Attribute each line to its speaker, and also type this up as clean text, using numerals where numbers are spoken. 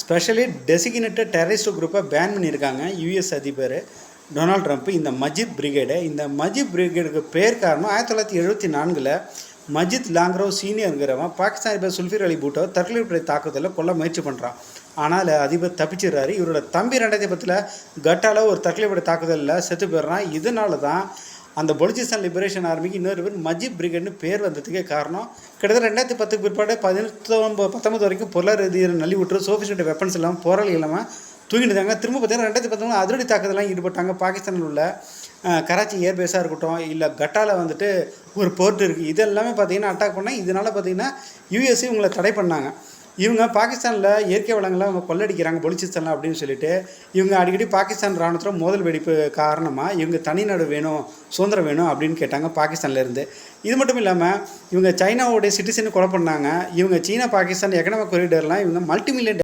Speaker 1: Specially designated terrorist குரூப்பை pan பண்ணியிருக்காங்க US அதிபர் டொனால்ட் ட்ரம்ப். இந்த மஜித் பிரிகேடு, இந்த மஜித் பிரிகேடுக்கு பேர் காரணம் 1974 மஜித் லாங்க்ரோவ் சீனியருங்கிறவன் பாகிஸ்தான் அதிபர் சுல்ஃபிர் அலி பூட்டோ தற்கொலை தாக்குதலில் கொல்ல முயற்சி பண்ணுறான். ஆனால் அதிபர் தப்பிச்சிடுறாரு. இவரோட தம்பி 2010 கட்டால ஒரு தற்கொலை தாக்குதலில் செத்து போயிடுறான். இதனால தான் அந்த பலுச்சிஸ்தான் லிபரேஷன் ஆர்மிக்கு இன்னொரு பேர் மஜித் பிரிகேட்னு பேர் வந்ததுக்கே காரணம். கிட்டத்தட்ட 2010 பிற்பாடு 19 வரைக்கும் பொருளாதார ரீதியில் நள்ளி விட்டு சோஃபிஸ்டிகேட்டட் வெப்பன்ஸ் இல்லாமல் போராளி இல்லாமல் தூங்கிட்டு திரும்ப பார்த்தீங்கன்னா 2019 அதிரடி தாக்குதலாம் ஈடுபட்டாங்க. பாகிஸ்தானில் உள்ள கராச்சி ஏர்பேஸாக இருக்கட்டும், இல்லை கட்டாவில் வந்துட்டு ஒரு போர்ட் இருக்குது, இதெல்லாமே பார்த்தீங்கன்னா அட்டாக் பண்ணால். இதனால் பார்த்தீங்கன்னா யூஎஸ்சி இவங்களை தடை பண்ணாங்க. இவங்க பாகிஸ்தானில் இயற்கை வளங்களை அவங்க கொள்ளடிக்கிறாங்க பலுச்சிஸ்தானில் அப்படின்னு சொல்லிட்டு இவங்க அடிக்கடி பாகிஸ்தான் இராணுவத்தில் மோதல் வெடிப்பு காரணமாக இவங்க தனிநாடு வேணும், சுதந்திரம் வேணும் அப்படின்னு கேட்டாங்க பாகிஸ்தான்லேருந்து. இது மட்டும் இல்லாமல் இவங்க சைனாவோடைய சிட்டிசன் கொலை பண்ணாங்க. இவங்க சீனா பாகிஸ்தான் எக்கனாமிக் கொரிடர்லாம் இவங்க மல்டிமில்லியன்